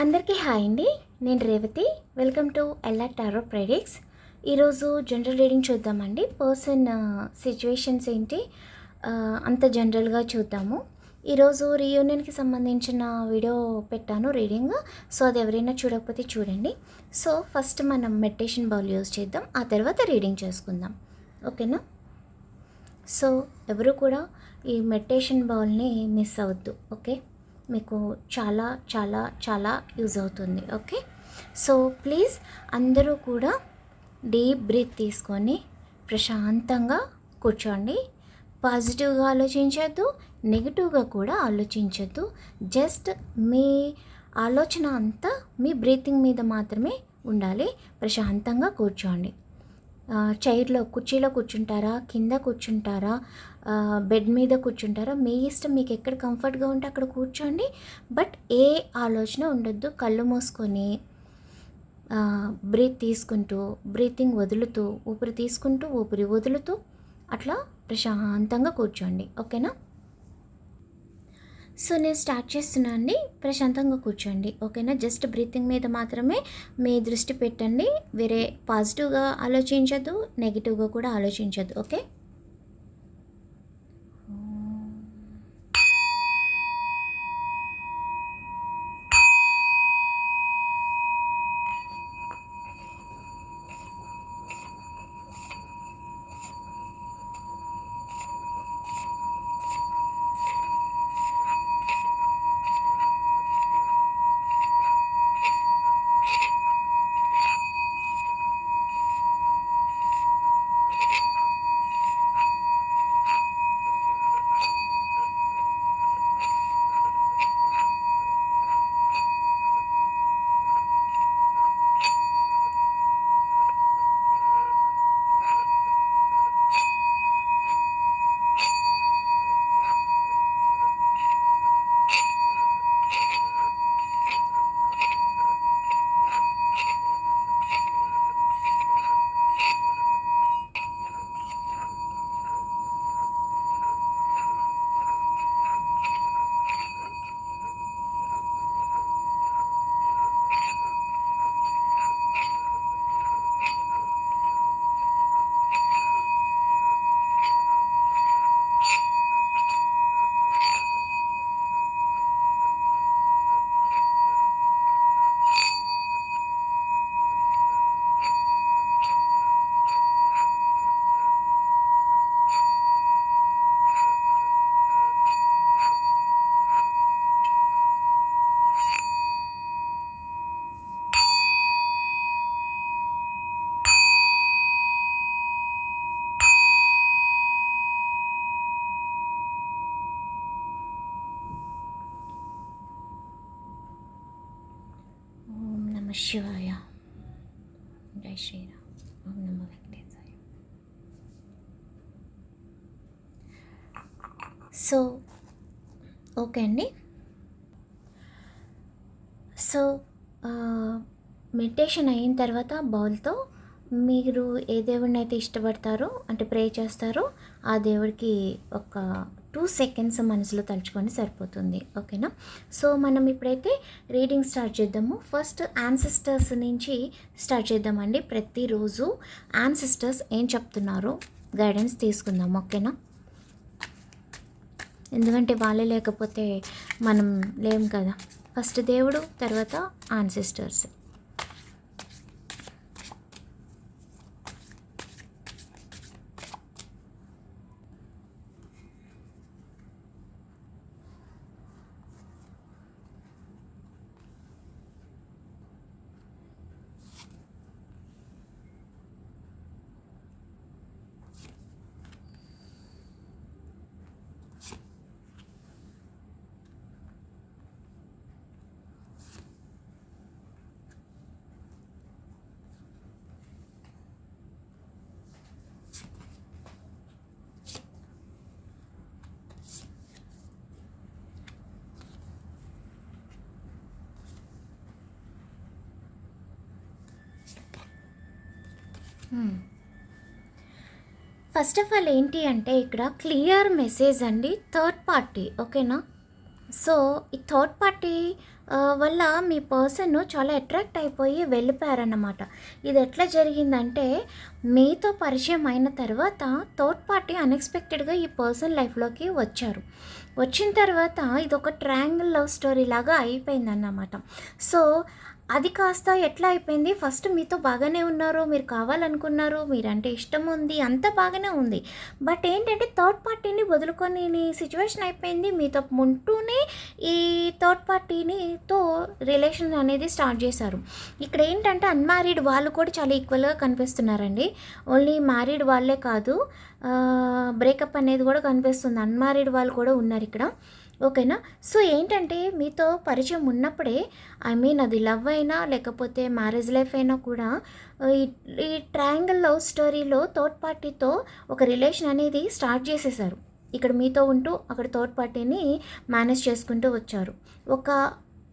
అందరికీ హాయ్ అండి. నేను Revathi. Welcome to LR tarot ప్రెడిక్ట్స్. ఈరోజు జనరల్ రీడింగ్ చూద్దామండి. పర్సన్ సిచ్యువేషన్స్ ఏంటి అంత జనరల్గా చూద్దాము. ఈరోజు రీయూనియన్కి సంబంధించిన వీడియో పెట్టాను రీడింగ్. సో అది ఎవరైనా చూడకపోతే చూడండి. సో ఫస్ట్ మనం మెడిటేషన్ బౌల్ యూజ్ చేద్దాం, ఆ తర్వాత రీడింగ్ చేసుకుందాం. ఓకేనా? సో ఎవరు కూడా ఈ మెడిటేషన్ బౌల్ని మిస్ అవ్వద్దు. ఓకే, మీకు చాలా చాలా చాలా యూజ్ అవుతుంది. ఓకే, సో ప్లీజ్ అందరూ కూడా డీప్ బ్రీత్ తీసుకొని ప్రశాంతంగా కూర్చోండి. పాజిటివ్గా ఆలోచించద్దు, నెగిటివ్గా కూడా ఆలోచించద్దు. జస్ట్ మీ ఆలోచన అంతా మీ బ్రీతింగ్ మీద మాత్రమే ఉండాలి. ప్రశాంతంగా కూర్చోండి. చైర్లో కుర్చీలో కూర్చుంటారా, కింద కూర్చుంటారా, బెడ్ మీద కూర్చుంటారా, మీ ఇష్టం. మీకు ఎక్కడ కంఫర్ట్గా ఉంటే అక్కడ కూర్చోండి. బట్ ఏ ఆలోచన ఉండొద్దు. కళ్ళు మూసుకొని బ్రీత్ తీసుకుంటూ, బ్రీతింగ్ వదులుతూ, ఊపిరి తీసుకుంటూ ఊపిరి వదులుతూ అట్లా ప్రశాంతంగా కూర్చోండి. ఓకేనా? సో నేను స్టార్ట్ చేస్తున్నా అండి. ప్రశాంతంగా కూర్చోండి. ఓకేనా? జస్ట్ బ్రీతింగ్ మీద మాత్రమే మీ దృష్టి పెట్టండి. వేరే పాజిటివ్గా ఆలోచించద్దు, నెగిటివ్గా కూడా ఆలోచించద్దు. ఓకే, ఓం నమ శివాయ, జై శ్రీరామ్, ఓం నమ వెంకటేశాయ. సో ఓకే అండి. సో మెడిటేషన్ అయిన తర్వాత బౌల్తో మీరు ఏ దేవుడిని అయితే ఇష్టపడతారో, అంటే ప్రే చేస్తారో, ఆ దేవుడికి ఒక 2 సెకండ్స్ మనసులో తలుచుకొని సరిపోతుంది. ఓకేనా? సో మనం ఇప్పుడైతే రీడింగ్ స్టార్ట్ చేద్దాము. ఫస్ట్ యాన్సిస్టర్స్ నుంచి స్టార్ట్ చేద్దామండి. ప్రతిరోజు యాన్సిస్టర్స్ ఏం చెప్తున్నారో గైడెన్స్ తీసుకుందాం. ఓకేనా? ఎందుకంటే వాళ్ళే లేకపోతే మనం లేం కదా. ఫస్ట్ దేవుడు, తర్వాత యాన్సిస్టర్స్. ఫస్ట్ ఆఫ్ ఆల్ ఏంటి అంటే ఇక్కడ క్లియర్ మెసేజ్ అండి, థర్డ్ పార్టీ. ఓకేనా? సో, ఈ థర్డ్ పార్టీ వల్ల మీ పర్సన్ చాలా అట్రాక్ట్ అయిపోయి వెళ్ళిపోయారన్నమాట. ఇది ఎట్లా జరిగిందంటే, మీతో పరిచయం అయిన తర్వాత థర్డ్ పార్టీ అన్‌ఎక్స్‌పెక్టెడ్‌గా ఈ పర్సన్ లైఫ్‌లోకి వచ్చారు. వచ్చిన తర్వాత ఇదొక ట్రయాంగిల్ లవ్ స్టోరీ లాగా అయిపోయిందన్నమాట. సో, అది కాస్త ఎట్లా అయిపోయింది, ఫస్ట్ మీతో బాగానే ఉన్నారు, మీరు కావాలనుకున్నారు, మీరంటే ఇష్టం ఉంది, అంతా బాగానే ఉంది. బట్ ఏంటంటే థర్డ్ పార్టీని వదులుకొని సిచ్యువేషన్ అయిపోయింది. మీతో ఉంటూనే ఈ థర్డ్ పార్టీనితో రిలేషన్ అనేది స్టార్ట్ చేశారు. ఇక్కడ ఏంటంటే అన్మ్యారీడ్ వాళ్ళు కూడా చాలా ఈక్వల్గా కనిపిస్తున్నారండి. ఓన్లీ మ్యారీడ్ వాళ్ళే కాదు, బ్రేకప్ అనేది కూడా కనిపిస్తుంది. అన్మ్యారీడ్ వాళ్ళు కూడా ఉన్నారు ఇక్కడ. ఓకేనా. సో ఏంటంటే మీతో పరిచయం ఉన్నప్పుడే, ఐ మీన్ అది లవ్ అయినా లేకపోతే మ్యారేజ్ లైఫ్ అయినా కూడా, ఈ ఈ ట్రయాంగిల్ లవ్ స్టోరీలో థర్డ్ పార్టీతో ఒక రిలేషన్ అనేది స్టార్ట్ చేసేసారు. ఇక్కడ మీతో ఉంటూ అక్కడ థర్డ్ పార్టీని మేనేజ్ చేసుకుంటూ వచ్చారు. ఒక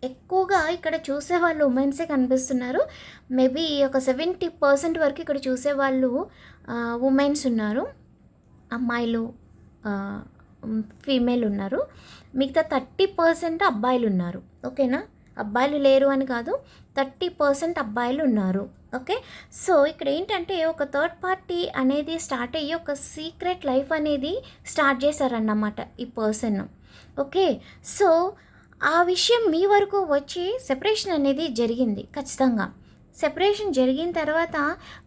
ఎక్కువగా ఇక్కడ చూసేవాళ్ళు ఉమెన్సే కనిపిస్తున్నారు. మేబీ ఒక 70% వరకు ఇక్కడ చూసేవాళ్ళు ఉమెన్స్ ఉన్నారు, అమ్మాయిలు ఫీమేల్ ఉన్నారు. మిగతా 30% అబ్బాయిలు ఉన్నారు. ఓకేనా. అబ్బాయిలు లేరు అని కాదు, 30% అబ్బాయిలు ఉన్నారు. ఓకే. సో ఇక్కడ ఏంటంటే ఒక థర్డ్ పార్టీ అనేది స్టార్ట్ అయ్యి ఒక సీక్రెట్ లైఫ్ అనేది స్టార్ట్ చేశారన్నమాట ఈ పర్సన్. ఓకే. సో ఆ విషయం మీ వరకు వచ్చి సెపరేషన్ అనేది జరిగింది ఖచ్చితంగా. సెపరేషన్ జరిగిన తర్వాత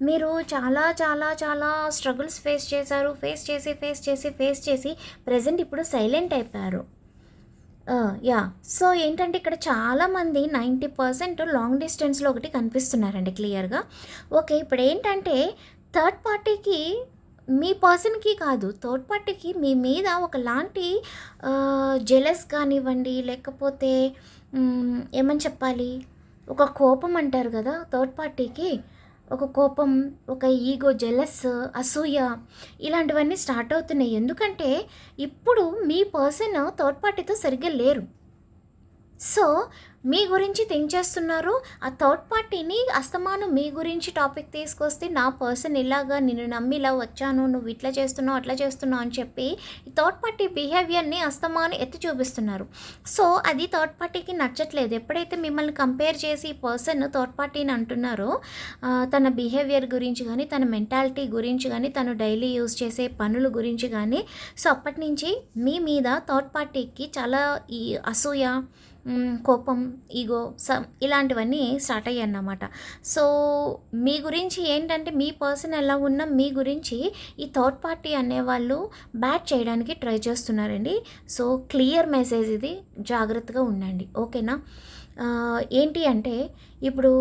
మీరు చాలా చాలా చాలా స్ట్రగుల్స్ ఫేస్ చేశారు. ఫేస్ చేసి ప్రెజెంట్ ఇప్పుడు సైలెంట్ అయిపోయారు. యాహ్! సో ఏంటంటే ఇక్కడ చాలామంది 90% లాంగ్ డిస్టెన్స్‌లో ఒకటి కనిపిస్తున్నారండి క్లియర్‌గా. ఓకే. ఇప్పుడేంటంటే థర్డ్ పార్టీకి, మీ పర్సన్‌కి కాదు, థర్డ్ పార్టీకి మీ మీద ఒకలాంటి జెలస్ కానివ్వండి, లేకపోతే ఏమని చెప్పాలి, ఒక కోపం అంటారు కదా థర్డ్ పార్టీకి, ఒక కోపం, ఒక ఈగో, జెలస్, అసూయ, ఇలాంటివన్నీ స్టార్ట్ అవుతున్నాయి. ఎందుకంటే ఇప్పుడు మీ పర్సన్ థర్డ్ పార్టీతో సరిగ్గా లేరు. సో మీ గురించి థింక్ చేస్తున్నారు. ఆ థర్డ్ పార్టీని అస్తమానం మీ గురించి టాపిక్ తీసుకొస్తే, నా పర్సన్ ఇలాగా నిన్ను నమ్మి ఇలా వచ్చాను, నువ్వు ఇట్లా చేస్తున్నావు అట్లా చేస్తున్నావు అని చెప్పి ఈ థర్డ్ పార్టీ బిహేవియర్ని అస్తమానం ఎత్తి చూపిస్తున్నారు. సో అది థర్డ్ పార్టీకి నచ్చట్లేదు. ఎప్పుడైతే మిమ్మల్ని కంపేర్ చేసి ఈ పర్సన్ థర్డ్ పార్టీని అంటున్నారో, తన బిహేవియర్ గురించి కానీ, తన మెంటాలిటీ గురించి కానీ, తను డైలీ యూజ్ చేసే పనుల గురించి కానీ, సో అప్పటి నుంచి మీ మీద థర్డ్ పార్టీకి చాలా ఈ అసూయ, కోపం, ఈగో, ఇలాంటివన్నీ స్టార్ట్ అయ్యాయి అన్నమాట. సో మీ గురించి ఏంటంటే మీ పర్సన్ ఎలా ఉన్నా మీ గురించి ఈ థర్డ్ పార్టీ అనేవాళ్ళు బ్యాట్ చేయడానికి ట్రై చేస్తున్నారండి. సో క్లియర్ మెసేజ్ ఇది, జాగ్రత్తగా ఉండండి. ఓకేనా. ఏంటి అంటే ఇప్పుడు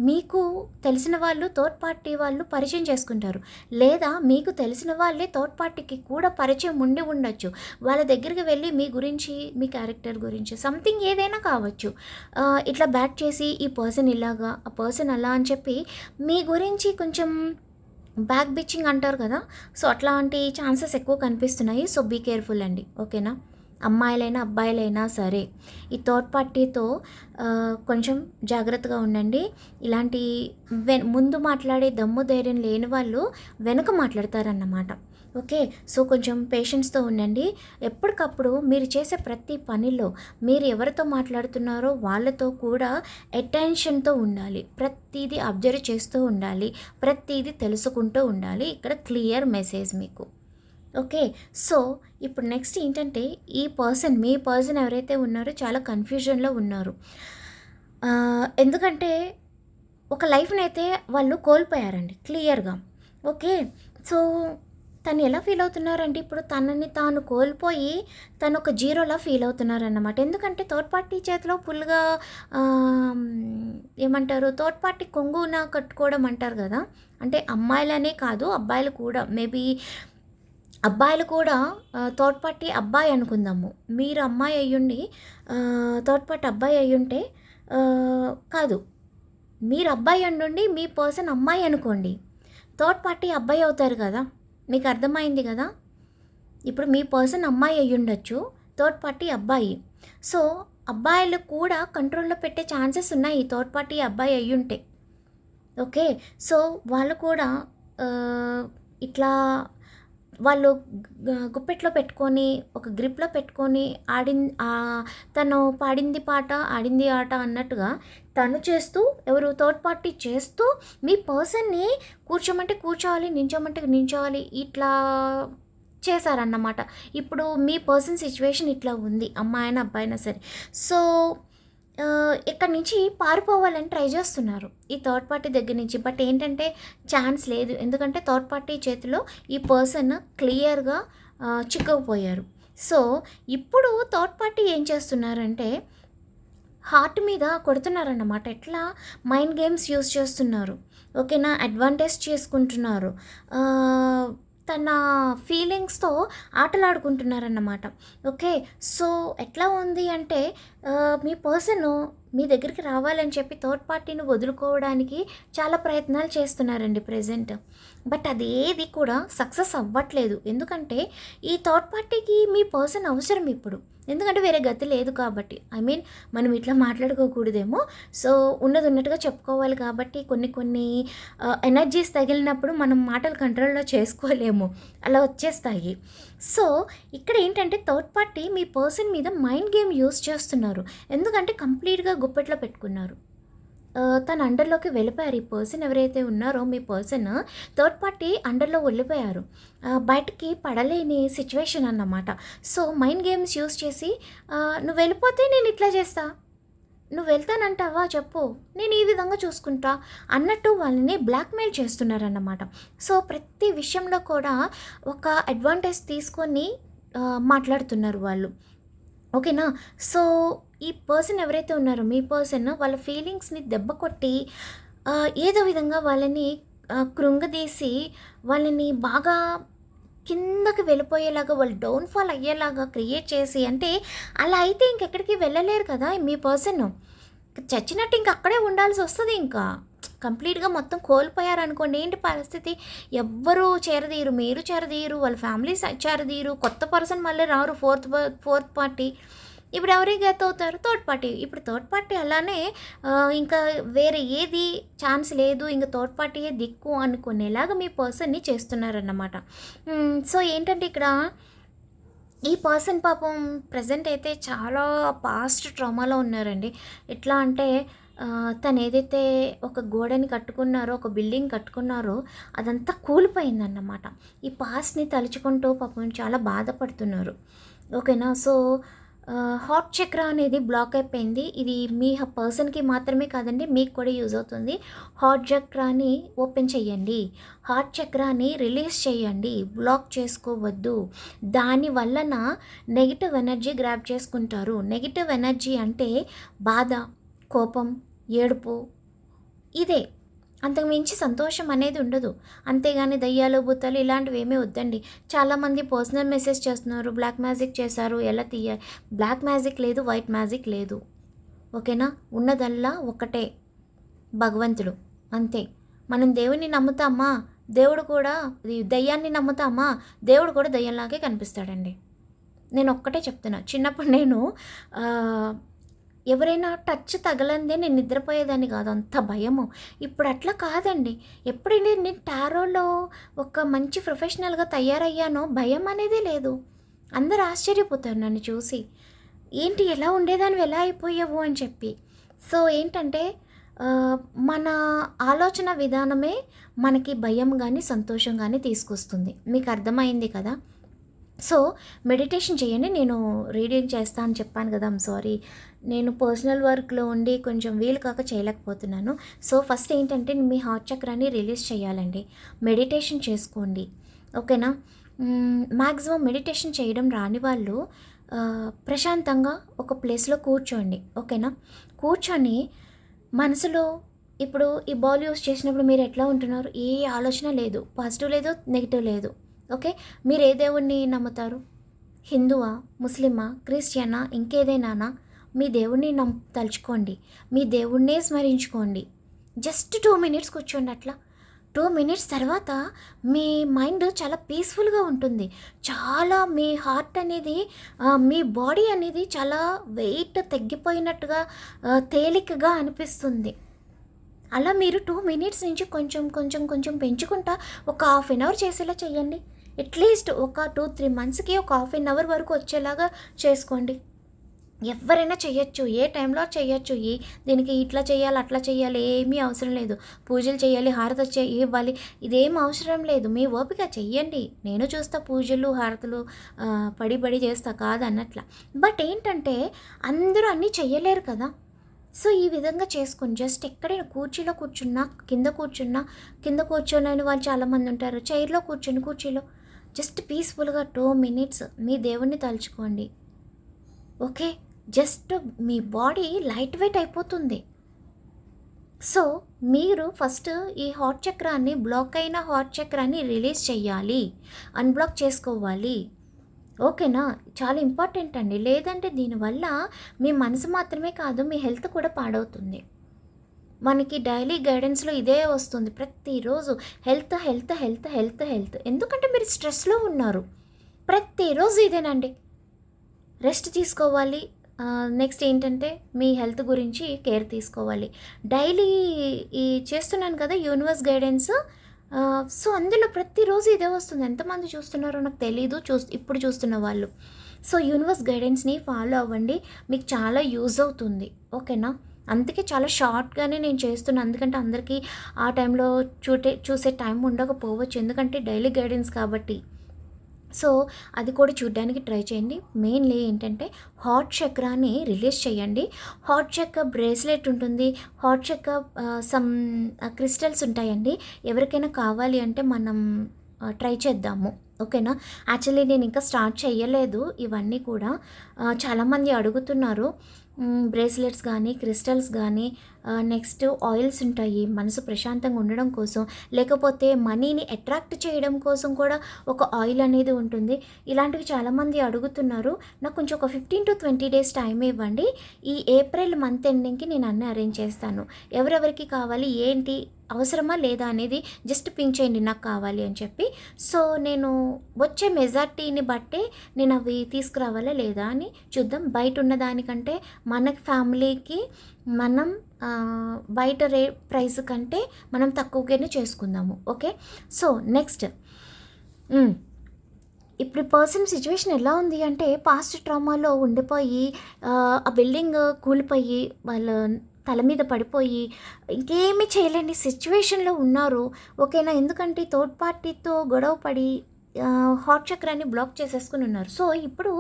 మీకు తెలిసిన వాళ్ళు థర్డ్ పార్టీ వాళ్ళు పరిచయం చేసుకుంటారు, లేదా మీకు తెలిసిన వాళ్ళే థర్డ్ పార్టీకి కూడా పరిచయం ఉండి ఉండొచ్చు. వాళ్ళ దగ్గరికి వెళ్ళి మీ గురించి, మీ క్యారెక్టర్ గురించి సంథింగ్ ఏదైనా కావచ్చు, ఇట్లా బ్యాక్ చేసి ఈ పర్సన్ ఇలాగా, ఆ పర్సన్ అలా అని చెప్పి మీ గురించి కొంచెం బ్యాక్ బిచ్చింగ్ అంటారు కదా, సో అట్లాంటి ఛాన్సెస్ ఎక్కువ కనిపిస్తున్నాయి. సో బీ కేర్ఫుల్ అండి. ఓకేనా. అమ్మాయిలైనా అబ్బాయిలైనా సరే ఈ థర్డ్ పార్టీతో కొంచెం జాగ్రత్తగా ఉండండి. ఇలాంటి ముందు మాట్లాడే దమ్ము ధైర్యం లేని వాళ్ళు వెనుక మాట్లాడతారన్నమాట. ఓకే. సో కొంచెం పేషెన్స్తో ఉండండి. ఎప్పటికప్పుడు మీరు చేసే ప్రతి పనిలో మీరు ఎవరితో మాట్లాడుతున్నారో వాళ్ళతో కూడా అటెన్షన్తో ఉండాలి. ప్రతిదీ అబ్జర్వ్ చేస్తూ ఉండాలి. ప్రతిదీ తెలుసుకుంటూ ఉండాలి. ఇక్కడ క్లియర్ మెసేజ్ మీకు. ఓకే. సో ఇప్పుడు నెక్స్ట్ ఏంటంటే ఈ పర్సన్, మీ పర్సన్ ఎవరైతే ఉన్నారో చాలా కన్ఫ్యూజన్లో ఉన్నారు. ఎందుకంటే ఒక లైఫ్ని అయితే వాళ్ళు కోల్పోయారండి క్లియర్గా. ఓకే. సో తను ఎలా ఫీల్ అవుతున్నారంటే ఇప్పుడు తనని తాను కోల్పోయి తను ఒక జీరోలా ఫీల్ అవుతున్నారన్నమాట. ఎందుకంటే థర్డ్ పార్టీ చేతిలో ఫుల్గా ఏమంటారు, థర్డ్ పార్టీ కొంగున కట్టుకోవడం అంటారు కదా, అంటే అమ్మాయిలనే కాదు అబ్బాయిలు కూడా, మేబీ అబ్బాయిలు కూడా థర్డ్ పార్టీ అబ్బాయి అనుకుందాము. మీరు అమ్మాయి అయ్యుండి థర్డ్ పార్టీ అబ్బాయి అయ్యుంటే, కాదు, మీరు అబ్బాయి అయ్యుండి మీ పర్సన్ అమ్మాయి అనుకోండి, థర్డ్ పార్టీ అబ్బాయి అవుతారు కదా. మీకు అర్థమైంది కదా. ఇప్పుడు మీ పర్సన్ అమ్మాయి అయ్యుండొచ్చు, థర్డ్ పార్టీ అబ్బాయి. సో అబ్బాయిలు కూడా కంట్రోల్లో పెట్టే ఛాన్సెస్ ఉన్నాయి థర్డ్ పార్టీ అబ్బాయి అయ్యుంటే. ఓకే. సో వాళ్ళు కూడా ఇట్లా వాళ్ళు గుప్పెట్లో పెట్టుకొని ఒక గ్రిప్లో పెట్టుకొని తను పాడింది పాట ఆడింది ఆట అన్నట్టుగా తను చేస్తూ ఎవరు థర్డ్ పార్టీ చేస్తూ మీ పర్సన్ని కూర్చోమంటే కూర్చోవాలి, నించోమంటే నించోవాలి, ఇట్లా చేశారన్నమాట. ఇప్పుడు మీ పర్సన్ సిచ్యువేషన్ ఇట్లా ఉంది, అమ్మాయినా అబ్బాయినా సరే. సో ఇక్కడి నుంచి పారిపోవాలని ట్రై చేస్తున్నారు ఈ థర్డ్ పార్టీ దగ్గర నుంచి. బట్ ఏంటంటే ఛాన్స్ లేదు, ఎందుకంటే థర్డ్ పార్టీ చేతిలో ఈ పర్సన్ క్లియర్గా చిక్కుకుపోయారు. సో ఇప్పుడు థర్డ్ పార్టీ ఏం చేస్తున్నారంటే హార్ట్ మీద కొడుతున్నారన్నమాట. ఎట్లా మైండ్ గేమ్స్ యూజ్ చేస్తున్నారు, ఓకేనా, అడ్వాంటేజ్ చేసుకుంటున్నారు, తన ఫీలింగ్స్తో ఆటలాడుకుంటున్నారన్నమాట. ఓకే, సో ఎట్లా ఉంది అంటే మీ పర్సన్ మీ దగ్గరికి రావాలని చెప్పి థర్డ్ పార్టీని వదులుకోవడానికి చాలా ప్రయత్నాలు చేస్తున్నారండి ప్రజెంట్. బట్ అదేది కూడా సక్సెస్ అవ్వట్లేదు, ఎందుకంటే ఈ థర్డ్ పార్టీకి మీ పర్సన్ అవసరం ఇప్పుడు, ఎందుకంటే వేరే గతి లేదు కాబట్టి. ఐ మీన్ మనం ఇట్లా మాట్లాడుకోకూడదేమో, సో ఉన్నది ఉన్నట్టుగా చెప్పుకోవాలి కాబట్టి కొన్ని ఎనర్జీస్ తగిలినప్పుడు మనం మాటలు కంట్రోల్లో చేసుకోలేము, అలా వచ్చేస్తాయి. సో ఇక్కడ ఏంటంటే థర్డ్ పార్టీ మీ పర్సన్ మీద మైండ్ గేమ్ యూజ్ చేస్తున్నారు, ఎందుకంటే కంప్లీట్గా గుప్పెట్లో పెట్టుకున్నారు. తన అండర్లోకి వెళ్ళిపోయారు. ఈ పర్సన్ ఎవరైతే ఉన్నారో మీ పర్సన్ థర్డ్ పార్టీ అండర్లో వెళ్ళిపోయారు, బయటికి పడలేని సిచ్యువేషన్ అన్నమాట. సో మైండ్ గేమ్స్ యూస్ చేసి నువ్వు వెళ్ళిపోతే నేను ఇట్లా చేస్తా, నువ్వు వెళ్తానంటావా చెప్పు, నేను ఈ విధంగా చూసుకుంటా అన్నట్టు వాళ్ళని బ్లాక్మెయిల్ చేస్తున్నారన్నమాట. సో ప్రతి విషయంలో కూడా ఒక అడ్వాంటేజ్ తీసుకొని మాట్లాడుతున్నారు వాళ్ళు, ఓకేనా. సో ఈ పర్సన్ ఎవరైతే ఉన్నారో మీ పర్సన్ వాళ్ళ ఫీలింగ్స్ని దెబ్బ కొట్టి ఏదో విధంగా వాళ్ళని కృంగదీసి వాళ్ళని బాగా కిందకి వెళ్ళిపోయేలాగా, వాళ్ళు డౌన్ఫాల్ అయ్యేలాగా క్రియేట్ చేసి, అంటే అలా అయితే ఇంకెక్కడికి వెళ్ళలేరు కదా మీ పర్సన్, చచ్చినట్టు ఇంక అక్కడే ఉండాల్సి వస్తుంది. ఇంకా కంప్లీట్గా మొత్తం కోల్పోయారనుకోండి, ఏంటి పరిస్థితి, ఎవ్వరూ చేరదీరు, మీరు చేరదీరు, వాళ్ళ ఫ్యామిలీ చేరదీరు, కొత్త పర్సన్ మళ్ళీ రారు, ఫోర్త్ పార్టీ. ఇప్పుడు ఎవరికి గెట్ అవుతారు? Third party. ఇప్పుడు థర్డ్ పార్టీ అలానే ఇంకా వేరే ఏది ఛాన్స్ లేదు, ఇంకా థర్డ్ పార్టీయే దిక్కు అనుకునేలాగా మీ పర్సన్ని చేస్తున్నారన్నమాట. సో ఏంటంటే ఇక్కడ ఈ పర్సన్ పాపం ప్రజెంట్ అయితే చాలా పాస్ట్ ట్రామాలో ఉన్నారండి. ఎట్లా అంటే తను ఏదైతే ఒక గోడని కట్టుకున్నారో, ఒక బిల్డింగ్ కట్టుకున్నారో అదంతా కూలిపోయిందన్నమాట. ఈ పాస్ట్ని తలుచుకుంటూ పాపం చాలా బాధపడుతున్నారు, ఓకేనా. సో హార్ట్ చక్ర అనేది బ్లాక్ అయిపోయింది. ఇది మీ పర్సన్కి మాత్రమే కాదండి, మీకు కూడా యూజ్ అవుతుంది. హార్ట్ చక్రాని ఓపెన్ చేయండి, హార్ట్ చక్రాని రిలీజ్ చేయండి, బ్లాక్ చేసుకోవద్దు. దాని వలన నెగిటివ్ ఎనర్జీ గ్రాప్ చేసుకుంటారు. నెగిటివ్ ఎనర్జీ అంటే బాధ, కోపం, ఏడుపు, ఇదే, అంతకు మించి సంతోషం అనేది ఉండదు. అంతేగాని దయ్యాలు భూతాలు ఇలాంటివి ఏమీ వద్దండి. చాలామంది పర్సనల్ మెసేజ్ చేస్తున్నారు, బ్లాక్ మ్యాజిక్ చేశారు, ఎలా తీయాలి. బ్లాక్ మ్యాజిక్ లేదు, వైట్ మ్యాజిక్ లేదు, ఓకేనా. ఉన్నదల్లా ఒకటే, భగవంతుడు, అంతే. మనం దేవుని నమ్ముతామా, దేవుడు కూడా దయ్యాన్ని నమ్ముతామా, దేవుడు కూడా దయ్యంలాగే కనిపిస్తాడండి. నేను ఒక్కటే చెప్తున్నా, చిన్నప్పుడు నేను ఎవరైనా టచ్ తగలందే నేను నిద్రపోయేదాన్ని కాదు, అంత భయము. ఇప్పుడు అట్లా కాదండి. ఎప్పుడైనా నేను టారోలో ఒక మంచి ప్రొఫెషనల్గా తయారయ్యానో భయం అనేది లేదు. అందరు ఆశ్చర్యపోతారు నన్ను చూసి, ఏంటి ఎలా ఉండేదాన్ని ఎలా అయిపోయావు అని చెప్పి. సో ఏంటంటే మన ఆలోచన విధానమే మనకి భయం కానీ సంతోషం కానీ తీసుకొస్తుంది. మీకు అర్థమైంది కదా. సో మెడిటేషన్ చేయండి. నేను రీడింగ్ చేస్తా అని చెప్పాను కదా, ఐమ్ సారీ, నేను పర్సనల్ వర్క్లో ఉండి కొంచెం వీలు కాక చేయలేకపోతున్నాను. సో ఫస్ట్ ఏంటంటే మీ హార్ట్ చక్రాన్ని రిలీజ్ చేయాలండి, మెడిటేషన్ చేసుకోండి, ఓకేనా. మ్యాక్సిమం మెడిటేషన్ చేయడం రాని వాళ్ళు ప్రశాంతంగా ఒక ప్లేస్లో కూర్చోండి, ఓకేనా. కూర్చొని మనసులో ఇప్పుడు ఈ బాల్ యూస్ చేసినప్పుడు మీరు ఎట్లా ఉంటున్నారు, ఏ ఆలోచన లేదు, పాజిటివ్ లేదు, నెగిటివ్ లేదు, ఓకే. మీరు ఏ దేవుణ్ణి నమ్ముతారు, హిందువా, ముస్లిమా, క్రిస్టియనా, ఇంకేదైనానా, మీ దేవుణ్ణి తలుచుకోండి, మీ దేవుణ్ణే స్మరించుకోండి. జస్ట్ 2 minutes కూర్చోండి. అట్లా 2 minutes తర్వాత మీ మైండ్ చాలా పీస్ఫుల్గా ఉంటుంది. చాలా మీ హార్ట్ అనేది, మీ బాడీ అనేది చాలా వెయిట్ తగ్గిపోయినట్టుగా తేలికగా అనిపిస్తుంది. అలా మీరు 2 minutes నుంచి కొంచెం కొంచెం కొంచెం పెంచుకుంటా ఒక 1/2 an hour చేసేలా చేయండి. అట్లీస్ట్ ఒక 2-3 మంత్స్కి ఒక ½ అవర్ వరకు వచ్చేలాగా చేసుకోండి. ఎవరైనా చేయొచ్చు, ఏ టైంలో చేయొచ్చు. దీనికి ఇట్లా చేయాలి, అట్లా చేయాలి ఏమీ అవసరం లేదు. పూజలు చేయాలి, హారతి ఇవ్వాలి, ఇదేం అవసరం లేదు. మీ ఓపిక చెయ్యండి. నేను చూస్తా పూజలు హారతులు పడి చేస్తా కాదన్నట్ల. బట్ ఏంటంటే అందరూ అన్నీ చెయ్యలేరు కదా. సో ఈ విధంగా చేసుకొని జస్ట్ ఎక్కడైనా కుర్చీలో కూర్చున్నా, కింద కూర్చోలేని వాళ్ళు చాలామంది ఉంటారు. చైర్లో కూర్చొని కుర్చీలో జస్ట్ పీస్ఫుల్గా 2 మినిట్స్ మీ దేవుణ్ణి తలుచుకోండి. ఓకే, జస్ట్ మీ బాడీ లైట్ వెయిట్ అయిపోతుంది. సో మీరు ఫస్ట్ ఈ హార్ట్ చక్రాన్ని, బ్లాక్ అయిన హార్ట్ చక్రాన్ని రిలీజ్ చేయాలి, అన్బ్లాక్ చేసుకోవాలి. ఓకేనా, చాలా ఇంపార్టెంట్ అండి. లేదంటే దీనివల్ల మీ మనసు మాత్రమే కాదు, మీ హెల్త్ కూడా పాడవుతుంది. మనకి డైలీ గైడెన్స్లో ఇదే వస్తుంది ప్రతిరోజు, health health health health health. ఎందుకంటే మీరు స్ట్రెస్లో ఉన్నారు. ప్రతిరోజు ఇదేనండి. రెస్ట్ తీసుకోవాలి. నెక్స్ట్ ఏంటంటే మీ హెల్త్ గురించి కేర్ తీసుకోవాలి. డైలీ ఈ చేస్తున్నాను కదా యూనివర్స్ గైడెన్స్. సో అందులో ప్రతిరోజు ఇదే వస్తుంది. ఎంతమంది చూస్తున్నారో నాకు తెలీదు, ఇప్పుడు చూస్తున్న వాళ్ళు. సో యూనివర్స్ గైడెన్స్ని ఫాలో అవ్వండి, మీకు చాలా యూజ్ అవుతుంది. ఓకేనా, అందుకే చాలా షార్ట్గానే నేను చేస్తున్నాను. ఎందుకంటే అందరికీ ఆ టైంలో చూసే టైం ఉండకపోవచ్చు, ఎందుకంటే డైలీ గైడెన్స్ కాబట్టి. సో అది కూడా చూడడానికి ట్రై చేయండి. మెయిన్లీ ఏంటంటే హార్ట్ చక్రాన్ని రిలీజ్ చేయండి. హార్ట్ చక్ర బ్రేస్లెట్ ఉంటుంది, హార్ట్ చక్ర సమ్ క్రిస్టల్స్ ఉంటాయండి. ఎవరికైనా కావాలి అంటే మనం ట్రై చేద్దాము. ఓకేనా, యాక్చువల్లీ నేను ఇంకా స్టార్ట్ చేయలేదు ఇవన్నీ కూడా. చాలామంది అడుగుతున్నారు. బ్రేస్లెట్స్ కానీ, క్రిస్టల్స్ కానీ, నెక్స్ట్ ఆయిల్స్ ఉంటాయి మనసు ప్రశాంతంగా ఉండడం కోసం, లేకపోతే మనీని అట్రాక్ట్ చేయడం కోసం కూడా ఒక ఆయిల్ అనేది ఉంటుంది. ఇలాంటివి చాలామంది అడుగుతున్నారు. నాకు కొంచెం ఒక 15 to 20 డేస్ టైం ఇవ్వండి. ఈ ఏప్రిల్ మంత్ ఎండింగ్కి నేను అన్నీ అరేంజ్ చేస్తాను. ఎవరెవరికి కావాలి, ఏంటి అవసరమా లేదా అనేది జస్ట్ పింక్ చేయండి నాకు కావాలి అని చెప్పి. సో నేను వచ్చే మెజార్టీని బట్టే నేను అవి తీసుకురావాలా లేదా అని చూద్దాం. బయట ఉన్న దానికంటే మన ఫ్యామిలీకి మనం బయట ప్రైస్ కంటే మనం తక్కువగానే చేసుకుందాము. ఓకే, సో నెక్స్ట్ ఇప్పుడు పర్సన్ సిచ్యువేషన్ ఎలా ఉంది అంటే పాస్ట్ ట్రామాలో ఉండిపోయి ఆ బిల్డింగ్ కూలిపోయి వాళ్ళ తల మీద పడిపోయి ఇంకేమీ చేయలేని సిచ్యువేషన్లో ఉన్నారు. ఓకేనా, ఎందుకంటే థర్డ్ పార్టీతో గొడవ పడి హార్ట్ చక్రాన్ని బ్లాక్ చేసేసుకుని ఉన్నారు. సో ఇప్పుడు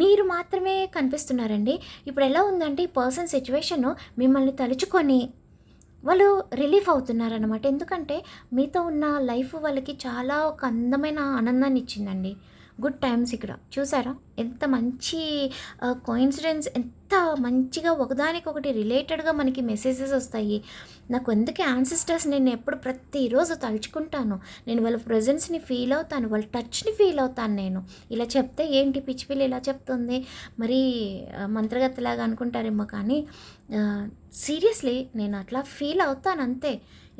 మీరు మాత్రమే కనిపిస్తున్నారండి. ఇప్పుడు ఎలా ఉందంటే ఈ పర్సన్ సిచ్యువేషన్ మిమ్మల్ని తలుచుకొని వాళ్ళు రిలీఫ్ అవుతున్నారనమాట. ఎందుకంటే మీతో ఉన్న లైఫ్ వాళ్ళకి చాలా ఒక అందమైన ఆనందాన్ని ఇచ్చిందండి. గుడ్ టైమ్స్ ఇక్కడ చూసారా, ఎంత మంచి కోయిన్సిడెన్స్, ఎంత మంచిగా ఒకదానికొకటి రిలేటెడ్గా మనకి మెసేజెస్ వస్తాయి. నాకు అందుకే యాన్సిస్టర్స్ నేను ఎప్పుడు ప్రతిరోజు తలుచుకుంటాను. నేను వాళ్ళ ప్రజెన్స్ని ఫీల్ అవుతాను, వాళ్ళ టచ్ని ఫీల్ అవుతాను. నేను ఇలా చెప్తే ఏంటి పిచ్చి పిల్ల ఇలా చెప్తుంది మరి మంత్రగత్తలాగా అనుకుంటారేమో, కానీ సీరియస్లీ నేను అట్లా ఫీల్ అవుతాను అంతే.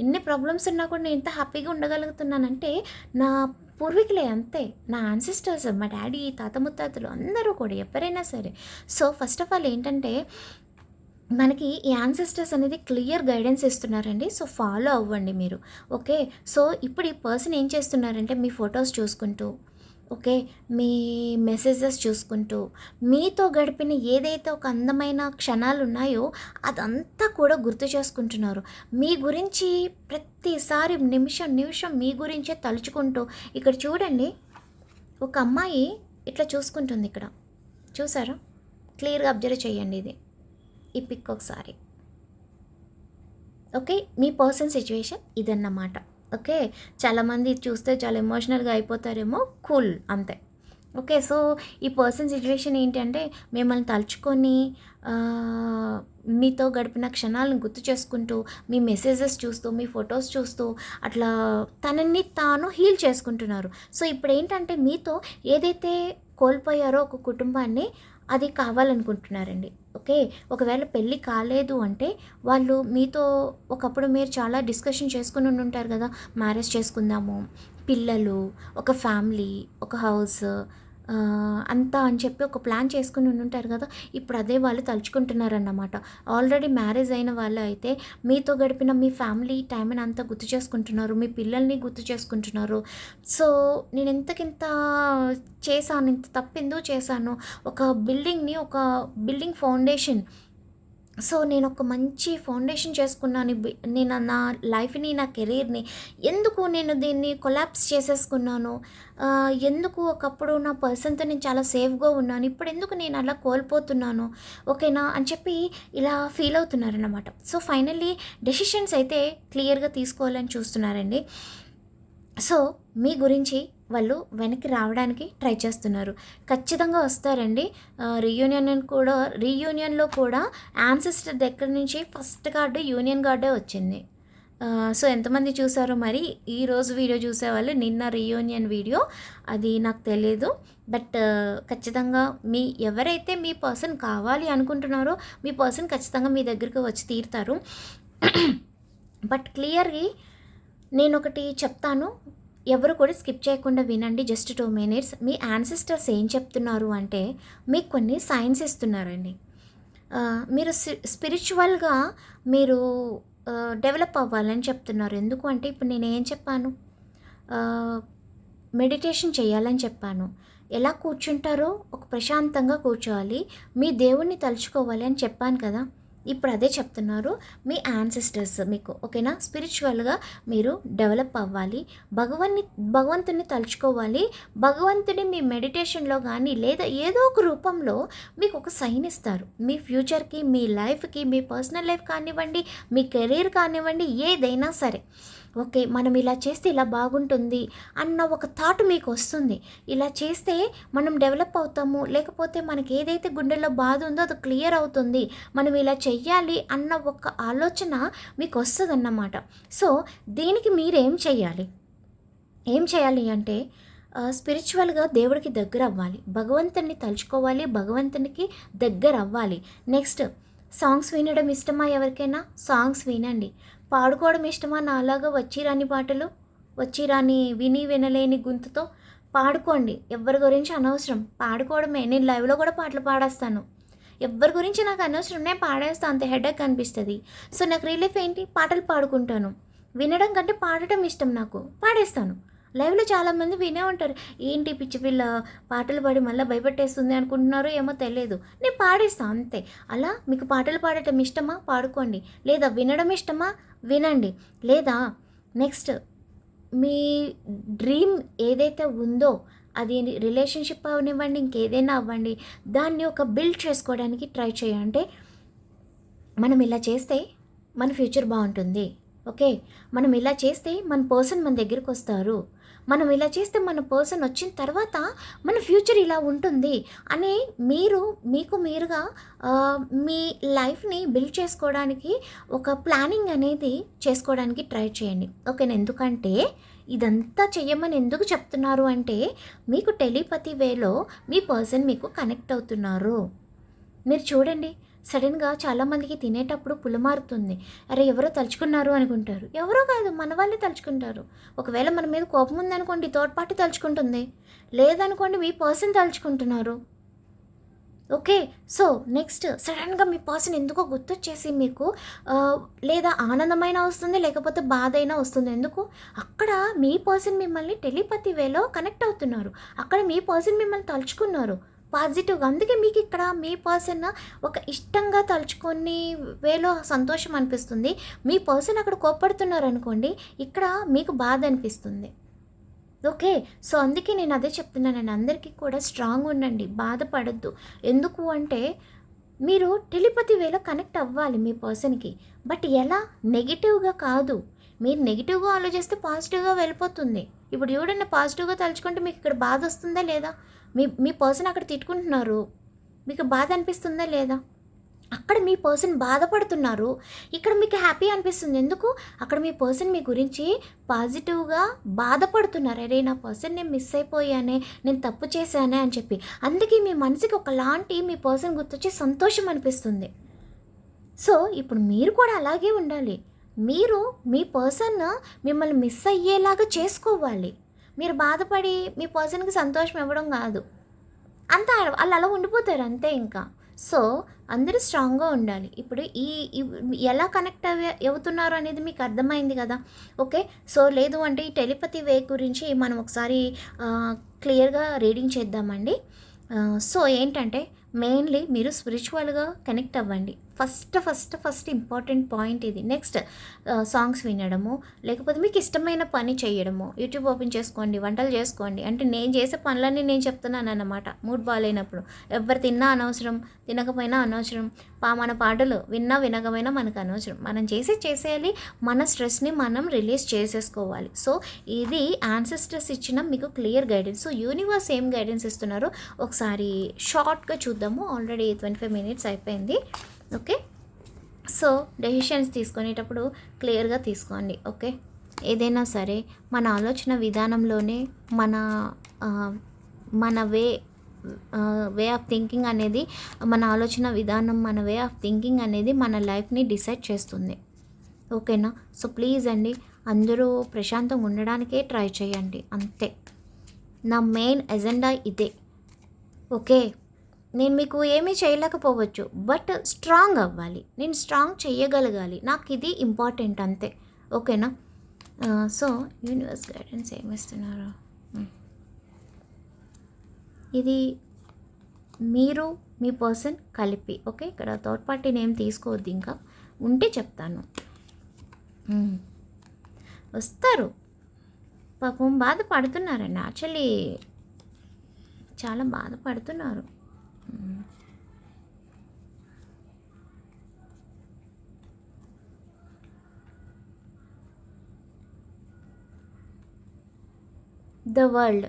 ఎన్ని ప్రాబ్లమ్స్ ఉన్నా కూడా నేను ఎంత హ్యాపీగా ఉండగలుగుతున్నానంటే నా పూర్వీకులే అంతే, నా యాన్సిస్టర్స్, మా డాడీ, తాత ముత్తాతలు అందరూ కూడా ఎవరైనా సరే. సో ఫస్ట్ ఆఫ్ ఆల్ ఏంటంటే మనకి ఈ యాన్సిస్టర్స్ అనేది క్లియర్ గైడెన్స్ ఇస్తున్నారండి. సో ఫాలో అవ్వండి మీరు. ఓకే, సో ఇప్పుడు ఈ పర్సన్ ఏం చేస్తున్నారంటే మీ ఫొటోస్ చూసుకుంటూ, ఓకే, మీ మెసేజెస్ చూసుకుంటూ, మీతో గడిపిన ఏదైతే ఒక అందమైన క్షణాలు ఉన్నాయో అదంతా కూడా గుర్తు చేసుకుంటున్నారు. మీ గురించి ప్రతిసారి నిమిషం మీ గురించే తలుచుకుంటూ. ఇక్కడ చూడండి, ఒక అమ్మాయి ఇట్లా చూసుకుంటుంది. ఇక్కడ చూసారా, క్లియర్గా అబ్జర్వ్ చేయండి ఈ పిక్ ఒకసారి. ఓకే, మీ పర్సన్ సిచ్యువేషన్ ఇదన్నమాట. ఓకే, చాలామంది చూస్తే చాలా ఎమోషనల్గా అయిపోతారేమో, కూల్ అంతే. ఓకే, సో ఈ పర్సన్ సిచ్యువేషన్ ఏంటంటే మిమ్మల్ని తలుచుకొని మీతో గడిపిన క్షణాలను గుర్తు చేసుకుంటూ, మీ మెసేజెస్ చూస్తూ, మీ ఫొటోస్ చూస్తూ అట్లా తనని తాను హీల్ చేసుకుంటున్నారు. సో ఇప్పుడు ఏంటంటే మీతో ఏదైతే కోల్పోయారో ఒక కుటుంబాన్ని, అది కావాలనుకుంటున్నారండి. ఓకే, ఒకవేళ పెళ్ళి కాలేదు అంటే వాళ్ళు మీతో ఒకప్పుడు మీరు చాలా డిస్కషన్ చేసుకుని ఉంటారు కదా, మ్యారేజ్ చేసుకుందాము, పిల్లలు, ఒక ఫ్యామిలీ, ఒక హౌస్, అంతా అని చెప్పి ఒక ప్లాన్ చేసుకుని ఉండుంటారు కదా, ఇప్పుడు అదే వాళ్ళు తలుచుకుంటున్నారన్నమాట. ఆల్రెడీ మ్యారేజ్ అయిన వాళ్ళు అయితే మీతో గడిపిన మీ ఫ్యామిలీ టైంని అంతా గుర్తు చేసుకుంటున్నారు, మీ పిల్లల్ని గుర్తు చేసుకుంటున్నారు. సో నేను ఇంత చేశాను, ఇంత తప్పు ఎందుకు చేశాను, ఒక బిల్డింగ్ ఫౌండేషన్, సో నేను ఒక మంచి ఫౌండేషన్ చేసుకున్నాను. నేను నా లైఫ్ని, నా కెరీర్ని ఎందుకు నేను దీన్ని కొలాప్స్ చేసేసుకున్నాను, ఎందుకు ఒకప్పుడు నా పర్సన్తో నేను చాలా సేఫ్గా ఉన్నాను, ఇప్పుడు ఎందుకు నేను అలా కోల్పోతున్నాను, ఓకేనా అని చెప్పి ఇలా ఫీల్ అవుతున్నారన్నమాట. సో ఫైనల్లీ డెసిషన్స్ అయితే క్లియర్గా తీసుకోవాలని చూస్తున్నారండి. సో మీ గురించి వాళ్ళు వెనక్కి రావడానికి ట్రై చేస్తున్నారు. ఖచ్చితంగా వస్తారండి. రీయూనియన్లో కూడా యాన్సిస్టర్ దగ్గర నుంచి ఫస్ట్ కార్డు యూనియన్ కార్డే వచ్చింది. సో ఎంతమంది చూసారో మరి ఈరోజు వీడియో చూసేవాళ్ళు, నిన్న రీయూనియన్ వీడియో అది నాకు తెలియదు. బట్ ఖచ్చితంగా ఎవరైతే మీ పర్సన్ కావాలి అనుకుంటున్నారో మీ పర్సన్ ఖచ్చితంగా మీ దగ్గరికి వచ్చి తీరుతారు. బట్ క్లియర్గా నేను ఒకటి చెప్తాను, ఎవరు కూడా స్కిప్ చేయకుండా వినండి. Just 2 minutes. మీ యాన్సిస్టర్స్ ఏం చెప్తున్నారు అంటే మీకు కొన్ని సైన్స్ ఇస్తున్నారండి. మీరు స్పిరిచువల్గా మీరు డెవలప్ అవ్వాలని చెప్తున్నారు. ఎందుకు అంటే ఇప్పుడు నేను ఏం చెప్పాను, మెడిటేషన్ చేయాలని చెప్పాను. ఎలా కూర్చుంటారో ఒక ప్రశాంతంగా కూర్చోవాలి, మీ దేవుణ్ణి తలుచుకోవాలి అని చెప్పాను కదా. ఇప్పుడు అదే చెప్తున్నారు మీ యాన్సిస్టర్స్ మీకు, ఓకేనా. స్పిరిచువల్గా మీరు డెవలప్ అవ్వాలి, భగవంతుని తలుచుకోవాలి. భగవంతుని మీ మెడిటేషన్లో కానీ లేదా ఏదో ఒక రూపంలో మీకు ఒక సైన్ ఇస్తారు. మీ ఫ్యూచర్కి, మీ లైఫ్కి, మీ పర్సనల్ లైఫ్ కానివ్వండి, మీ కెరీర్ కానివ్వండి, ఏదైనా సరే. ఓకే, మనం ఇలా చేస్తే ఇలా బాగుంటుంది అన్న ఒక థాట్ మీకు వస్తుంది. ఇలా చేస్తే మనం డెవలప్ అవుతాము, లేకపోతే మనకి ఏదైతే గుండెల్లో బాధ ఉందో అది క్లియర్ అవుతుంది, మనం ఇలా చెయ్యాలి అన్న ఒక ఆలోచన మీకు వస్తుంది అన్నమాట. సో దీనికి మీరేం చేయాలి అంటే స్పిరిచువల్గా దేవుడికి దగ్గర అవ్వాలి, భగవంతుని తలుచుకోవాలి, భగవంతునికి దగ్గర అవ్వాలి. నెక్స్ట్, సాంగ్స్ వినడం ఇష్టమా ఎవరికైనా? సాంగ్స్ వినండి. పాడుకోవడం ఇష్టమా? నాలాగా విని వినలేని గొంతుతో పాడుకోండి. ఎవరి గురించి అనవసరం, పాడుకోవడమే. నేను లైవ్లో కూడా పాటలు పాడేస్తాను. ఎవరి గురించి నాకు అనవసరం, నేను పాడేస్తాను, అంత హెడేక్ అనిపిస్తుంది. సో నాకు రిలీఫ్ ఏంటి, పాటలు పాడుకుంటాను. వినడం కంటే పాడటం ఇష్టం, నాకు పాడేస్తాను. లైవ్లో చాలామంది వినే ఉంటారు, ఏంటి పిచ్చి పిల్ల పాటలు పాడి మళ్ళీ భయపెట్టేస్తుంది అనుకుంటున్నారో ఏమో తెలియదు, నేను పాడేస్తాను అంతే. అలా మీకు పాటలు పాడటం ఇష్టమా? పాడుకోండి. లేదా వినడం ఇష్టమా? వినండి. లేదా నెక్స్ట్, మీ డ్రీమ్ ఏదైతే ఉందో అది రిలేషన్షిప్ అవనివ్వండి, ఇంకేదైనా అవ్వండి, దాన్ని ఒక బిల్డ్ చేసుకోవడానికి ట్రై చేయండి. మనం ఇలా చేస్తే మన ఫ్యూచర్ బాగుంటుంది, ఓకే. మనం ఇలా చేస్తే మన పర్సన్ మన దగ్గరికి వస్తారు, మనం ఇలా చేస్తే మన పర్సన్ వచ్చిన తర్వాత మన ఫ్యూచర్ ఇలా ఉంటుంది అని మీకు మీరుగా మీ లైఫ్ని బిల్డ్ చేసుకోవడానికి ఒక ప్లానింగ్ అనేది చేసుకోవడానికి ట్రై చేయండి, ఓకేనా. ఎందుకంటే ఇదంతా చెయ్యమని ఎందుకు చెప్తున్నారు అంటే మీకు టెలిపతి వేలో మీ పర్సన్ మీకు కనెక్ట్ అవుతున్నారు. మీరు చూడండి, సడన్గా చాలామందికి తినేటప్పుడు పులమారుతుంది, అరే ఎవరో తలుచుకున్నారు అనుకుంటారు. ఎవరో కాదు, మన వాళ్ళే తలుచుకుంటారు. ఒకవేళ మన మీద కోపం ఉందనుకోండి, థర్డ్ పార్టీ తలుచుకుంటుంది, లేదనుకోండి మీ పర్సన్ తలుచుకుంటున్నారు, ఓకే. సో నెక్స్ట్, సడన్గా మీ పర్సన్ ఎందుకో గుర్తొచ్చేసి మీకు లేదా ఆనందమైన వస్తుంది, లేకపోతే బాధ అయినా వస్తుంది. ఎందుకు? అక్కడ మీ పర్సన్ మిమ్మల్ని టెలిపతి వేలో కనెక్ట్ అవుతున్నారు, అక్కడ మీ పర్సన్ మిమ్మల్ని తలుచుకున్నారు పాజిటివ్గా. అందుకే మీకు ఇక్కడ మీ పర్సన్ ఒక ఇష్టంగా తలుచుకొని వేలో సంతోషం అనిపిస్తుంది, మీ పర్సన్ అక్కడ కోప్పడుతున్నారు అనుకోండి, ఇక్కడ మీకు బాధ అనిపిస్తుంది, ఓకే. సో అందుకే నేను అదే చెప్తున్నానండి, అందరికీ కూడా స్ట్రాంగ్ ఉండండి, బాధపడద్దు. ఎందుకు అంటే మీరు టెలిపతి వేలో కనెక్ట్ అవ్వాలి మీ పర్సన్కి. బట్ ఎలా? నెగిటివ్గా కాదు. మీరు నెగిటివ్గా ఆలోచిస్తే పాజిటివ్గా వెళ్ళిపోతుంది. ఇప్పుడు చూడండి, పాజిటివ్గా తలుచుకుంటే మీకు ఇక్కడ బాధ వస్తుందా లేదా? మీ పర్సన్ అక్కడ తిట్టుకుంటున్నారు, మీకు బాధ అనిపిస్తుందా లేదా? అక్కడ మీ పర్సన్ బాధపడుతున్నారు, ఇక్కడ మీకు హ్యాపీ అనిపిస్తుంది. ఎందుకు? అక్కడ మీ పర్సన్ మీ గురించి పాజిటివ్గా బాధపడుతున్నారు, అరే నా పర్సన్ నేను మిస్ అయిపోయానే, నేను తప్పు చేశానే అని చెప్పి. అందుకే మీ మనసుకి ఒకలాంటి మీ పర్సన్ గుర్తొచ్చి సంతోషం అనిపిస్తుంది. సో ఇప్పుడు మీరు కూడా అలాగే ఉండాలి. మీరు మీ పర్సన్ మిమ్మల్ని మిస్ అయ్యేలాగా చేసుకోవాలి. మీరు బాధపడి మీ పర్సన్కి సంతోషం ఇవ్వడం కాదు, అంతా వాళ్ళు అలా ఉండిపోతారు అంతే ఇంకా. సో అందరూ స్ట్రాంగ్గా ఉండాలి. ఇప్పుడు ఎలా కనెక్ట్ అవుతున్నారు అనేది మీకు అర్థమైంది కదా. ఓకే, సో లేదు అంటే ఈ టెలిపతి వే గురించి మనం ఒకసారి క్లియర్గా రీడింగ్ చేద్దామండి. సో ఏంటంటే మెయిన్లీ మీరు స్పిరిచువల్గా కనెక్ట్ అవ్వండి. ఫస్ట్ ఇంపార్టెంట్ పాయింట్ ఇది. నెక్స్ట్ సాంగ్స్ వినడము, లేకపోతే మీకు ఇష్టమైన పని చేయడము. యూట్యూబ్ ఓపెన్ చేసుకోండి, వంటలు చేసుకోండి. అంటే నేను చేసే పనులన్నీ నేను చెప్తున్నాను అన్నమాట. మూడ్ బాగాలేనప్పుడు ఎవరు తిన్నా అనవసరం, తినకపోయినా అనవసరం, మన పాటలు వినకపోయినా మనకు అనవసరం. మనం చేసేయాలి. మన స్ట్రెస్ని మనం రిలీజ్ చేసేసుకోవాలి. సో ఇది యాన్సెస్టర్స్ ఇచ్చిన మీకు క్లియర్ గైడెన్స్. సో యూనివర్స్ ఏం గైడెన్స్ ఇస్తున్నారో ఒకసారి షార్ట్గా చూద్దాము. ఆల్రెడీ 25 minutes అయిపోయింది. ఓకే, సో డెసిషన్స్ తీసుకునేటప్పుడు క్లియర్గా తీసుకోండి. ఓకే, ఏదైనా సరే మన ఆలోచన విధానంలోనే మన వే ఆఫ్ థింకింగ్ అనేది, మన ఆలోచన విధానం, మన వే ఆఫ్ థింకింగ్ అనేది మన లైఫ్ని డిసైడ్ చేస్తుంది. ఓకేనా. సో ప్లీజ్ అండి, అందరూ ప్రశాంతంగా ఉండడానికే ట్రై చేయండి అంతే. నా మెయిన్ ఎజెండా ఇదే. ఓకే, నేను మీకు ఏమీ చేయలేకపోవచ్చు, బట్ స్ట్రాంగ్ అవ్వాలి. నేను స్ట్రాంగ్ చేయగలగాలి. నాకు ఇది ఇంపార్టెంట్ అంతే. ఓకేనా. సో యూనివర్స్ గైడెన్స్ ఏమిస్తున్నారు, ఇది మీరు మీ పర్సన్ కలిపి. ఓకే, ఇక్కడ థర్డ్ పార్టీ నేమ్ తీసుకోవద్దు, ఇంకా ఉంటే చెప్తాను. వస్తారు, పాపం బాధపడుతున్నారండి. యాక్చువల్లీ చాలా బాధపడుతున్నారు. The world,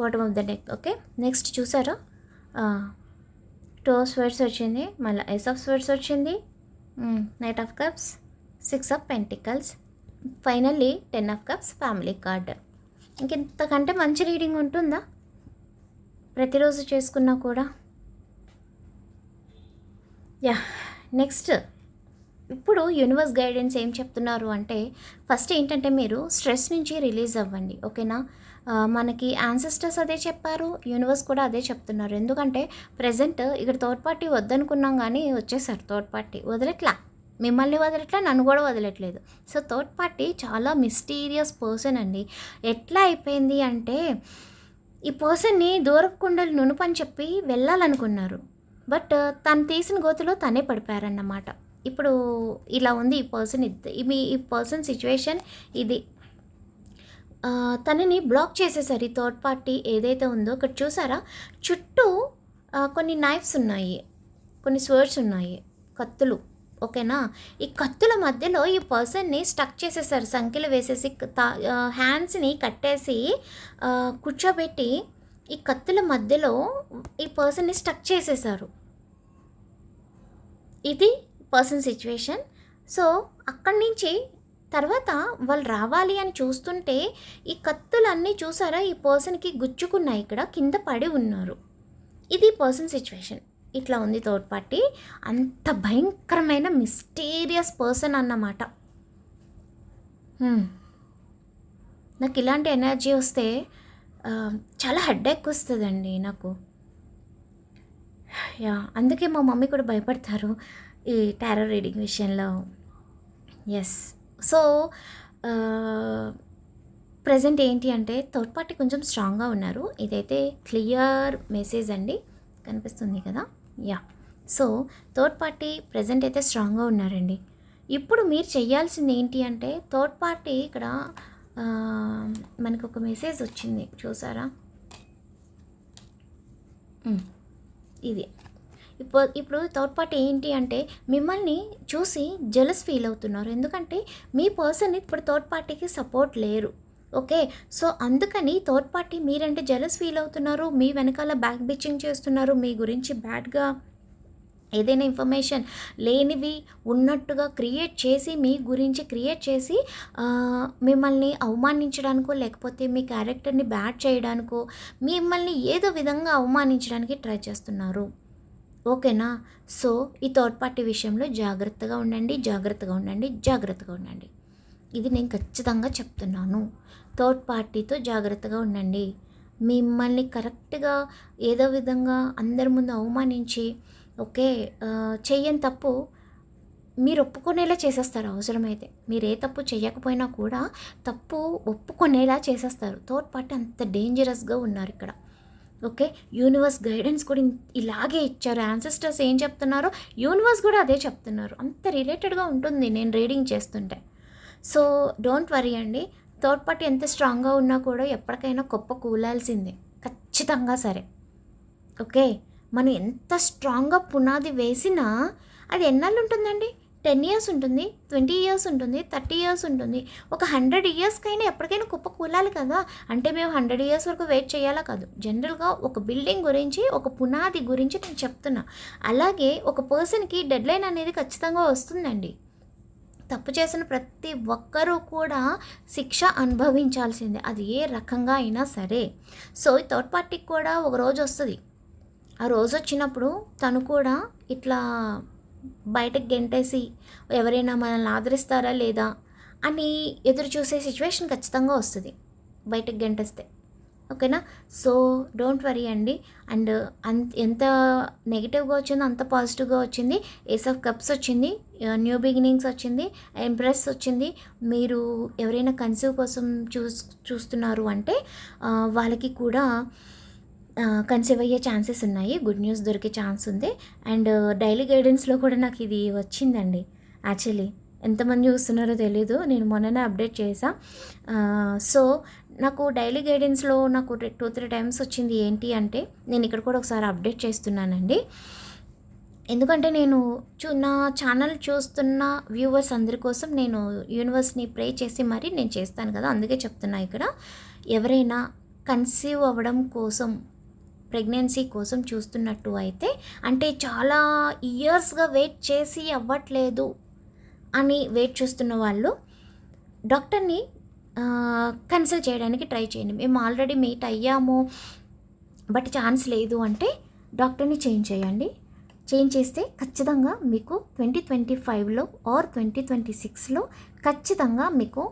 bottom of the deck. Okay, next చూసారా, 2 of Swords వచ్చింది, మళ్ళీ Ace of Swords వచ్చింది, Knight of Cups, 6 of Pentacles, finally 10 of Cups family card. ఇంకెంతకంటే మంచి రీడింగ్ ఉంటుందా ప్రతిరోజు చేసుకున్నా కూడా. యా, నెక్స్ట్ ఇప్పుడు యూనివర్స్ గైడెన్స్ ఏం చెప్తున్నారు అంటే, ఫస్ట్ ఏంటంటే మీరు స్ట్రెస్ నుంచి రిలీజ్ అవ్వండి. ఓకేనా. మనకి యాన్సెస్టర్స్ అదే చెప్పారు, యూనివర్స్ కూడా అదే చెప్తున్నారు. ఎందుకంటే ప్రజెంట్ ఇక్కడ థర్డ్ పార్టీ వద్దనుకున్నాం కానీ వచ్చేసారు. థర్డ్ పార్టీ వదలట్లా, మిమ్మల్ని వదలట్లా, నన్ను కూడా వదలట్లేదు. సో థర్డ్ పార్టీ చాలా మిస్టీరియస్ పర్సన్ అండి. ఎట్లా అయిపోయింది అంటే, ఈ పర్సన్ని దూరపు కుండలు నునుపని చెప్పి వెళ్ళాలనుకున్నారు, బట్ తను తీసిన గోతులో తనే పడిపోయారన్నమాట. ఇప్పుడు ఇలా ఉంది ఈ పర్సన్. ఈ పర్సన్ సిచ్యువేషన్ ఇది. తనని బ్లాక్ చేసేసారు ఈ థర్డ్ పార్టీ ఏదైతే ఉందో. ఇక్కడ చూసారా, చుట్టూ కొన్ని నైఫ్స్ ఉన్నాయి, కొన్ని స్వర్డ్స్ ఉన్నాయి, కత్తులు. ఓకేనా. ఈ కత్తుల మధ్యలో ఈ పర్సన్ని స్టక్ చేసేసారు, సంఖ్యలు వేసేసి హ్యాండ్స్ని కట్టేసి కూర్చోబెట్టి ఈ కత్తుల మధ్యలో ఈ పర్సన్ని స్టక్ చేసేసారు. ఇది పర్సన్ సిచ్యువేషన్. సో అక్కడి నుంచి తర్వాత వాళ్ళు రావాలి అని చూస్తుంటే ఈ కత్తులన్నీ చూసారా ఈ పర్సన్కి గుచ్చుకున్నాయి, ఇక్కడ కింద పడి ఉన్నారు. ఇది పర్సన్ సిచ్యువేషన్. ఇట్లా ఉంది థర్డ్ పార్టీ. అంత భయంకరమైన మిస్టీరియస్ పర్సన్ అన్నమాట. నాకు ఇలాంటి ఎనర్జీ వస్తే చాలా హెడేక్ వస్తుందండి నాకు. యా, అందుకే మా మమ్మీ కూడా భయపడతారు ఈ టారో రీడింగ్ విషయంలో. ఎస్. సో ప్రజెంట్ ఏంటి అంటే థర్డ్ పార్టీ కొంచెం స్ట్రాంగ్గా ఉన్నారు. ఇదైతే క్లియర్ మెసేజ్ అండి, కనిపిస్తుంది కదా. Yeah, so third party present అయితే స్ట్రాంగ్గా ఉన్నారండి. ఇప్పుడు మీరు చేయాల్సింది ఏంటి అంటే, థర్డ్ పార్టీ ఇక్కడ మనకు ఒక మెసేజ్ వచ్చింది చూసారా, ఇది. ఇప్పుడు థర్డ్ పార్టీ ఏంటి అంటే మిమ్మల్ని చూసి జెలస్ ఫీల్ అవుతున్నారు. ఎందుకంటే మీ పర్సన్ ఇప్పుడు థర్డ్ పార్టీకి సపోర్ట్ లేరు. ఓకే, సో అందుకని థర్డ్ పార్టీ మీరంటే జెలస్ ఫీల్ అవుతున్నారు, మీ వెనకాల బ్యాక్ బిచ్చింగ్ చేస్తున్నారు, మీ గురించి బ్యాడ్గా ఏదైనా ఇన్ఫర్మేషన్ లేనివి ఉన్నట్టుగా క్రియేట్ చేసి, మీ గురించి క్రియేట్ చేసి మిమ్మల్ని అవమానించడానికో లేకపోతే మీ క్యారెక్టర్ని బ్యాడ్ చేయడానికో మిమ్మల్ని ఏదో విధంగా అవమానించడానికి ట్రై చేస్తున్నారు. ఓకేనా. సో ఈ థర్డ్ పార్టీ విషయంలో జాగ్రత్తగా ఉండండి, జాగ్రత్తగా ఉండండి, జాగ్రత్తగా ఉండండి. ఇది నేను ఖచ్చితంగా చెప్తున్నాను. థర్డ్ పార్టీతో జాగ్రత్తగా ఉండండి. మిమ్మల్ని కరెక్ట్గా ఏదో విధంగా అందరి ముందు అవమానించి ఓకే చెయ్యని తప్పు మీరు ఒప్పుకునేలా చేసేస్తారు. అవసరమైతే మీరు ఏ తప్పు చేయకపోయినా కూడా తప్పు ఒప్పుకునేలా చేసేస్తారు. థర్డ్ పార్టీ అంత డేంజరస్గా ఉన్నారు ఇక్కడ. ఓకే, యూనివర్స్ గైడెన్స్ కూడా ఇలాగే ఇచ్చారు. యాన్సెస్టర్స్ ఏం చెప్తున్నారో యూనివర్స్ కూడా అదే చెప్తున్నారు. అంత రిలేటెడ్గా ఉంటుంది నేను రీడింగ్ చేస్తుంటే. సో డోంట్ వరీ అండి. థర్డ్ పార్టీ ఎంత స్ట్రాంగ్గా ఉన్నా కూడా ఎప్పటికైనా కుప్ప కూలాల్సిందే ఖచ్చితంగా. సరే ఓకే, మనం ఎంత స్ట్రాంగ్గా పునాది వేసినా అది ఎన్నాళ్ళు ఉంటుందండి? 10 years ఉంటుంది, 20 years ఉంటుంది, 30 years ఉంటుంది. ఒక 100 yearsకైనా ఎప్పటికైనా కుప్ప కూలాలి కదా. అంటే మేము 100 years వరకు వెయిట్ చేయాలా? కాదు. జనరల్గా ఒక బిల్డింగ్ గురించి, ఒక పునాది గురించి నేను చెప్తున్నా. అలాగే ఒక పర్సన్కి డెడ్లైన్ అనేది ఖచ్చితంగా వస్తుందండి. తప్పు చేసిన ప్రతి ఒక్కరూ కూడా శిక్ష అనుభవించాల్సిందే, అది ఏ రకంగా అయినా సరే. సో ఈ థర్డ్ పార్టీకి కూడా ఒక రోజు వస్తుంది. ఆ రోజు వచ్చినప్పుడు తను కూడా ఇట్లా బయటకు గెంటేసి ఎవరైనా మనల్ని ఆదరిస్తారా లేదా అని ఎదురు చూసే సిచ్యువేషన్ ఖచ్చితంగా వస్తుంది బయటకు గెంటేస్తే. ఓకేనా? సో డోంట్ వరీ అండి. అండ్ ఎంత నెగిటివ్గా వచ్చిందో అంత పాజిటివ్గా వచ్చింది. ఏస్ ఆఫ్ కప్స్ వచ్చింది, న్యూ బిగినింగ్స్ వచ్చింది, ఎంప్రెస్ వచ్చింది. మీరు ఎవరైనా కన్సీవ్ కోసం చూస్తున్నారు అంటే వాళ్ళకి కూడా కన్సీవ్ అయ్యే ఛాన్సెస్ ఉన్నాయి. గుడ్ న్యూస్ దొరికే ఛాన్స్ ఉంది. అండ్ డైలీ గైడెన్స్లో కూడా నాకు ఇది వచ్చిందండి. యాక్చువల్లీ ఎంతమంది చూస్తున్నారో తెలీదు, నేను మొన్ననే అప్డేట్ చేసా. సో నాకు డైలీ గైడెన్స్లో నాకు 2-3 times వచ్చింది. ఏంటి అంటే నేను ఇక్కడ కూడా ఒకసారి అప్డేట్ చేస్తున్నానండి. ఎందుకంటే నేను నా ఛానల్ చూస్తున్న వ్యూవర్స్ అందరి కోసం నేను యూనివర్స్ని ప్రే చేసి మరీ నేను చేస్తాను కదా, అందుకే చెప్తున్నా. ఇక్కడ ఎవరైనా కన్సీవ్ అవ్వడం కోసం, ప్రెగ్నెన్సీ కోసం చూస్తున్నట్టు అయితే, అంటే చాలా ఇయర్స్గా వెయిట్ చేసి అవ్వట్లేదు అని వెయిట్ చూస్తున్న వాళ్ళు డాక్టర్ని కన్సల్ట్ చేయడానికి ట్రై చేయండి. మేము ఆల్రెడీ మీట్ అయ్యాము బట్ ఛాన్స్ లేదు అంటే డాక్టర్ని చేంజ్ చేయండి. చేంజ్ చేస్తే ఖచ్చితంగా మీకు 2025లో ఆర్ 2026లో ఖచ్చితంగా మీకు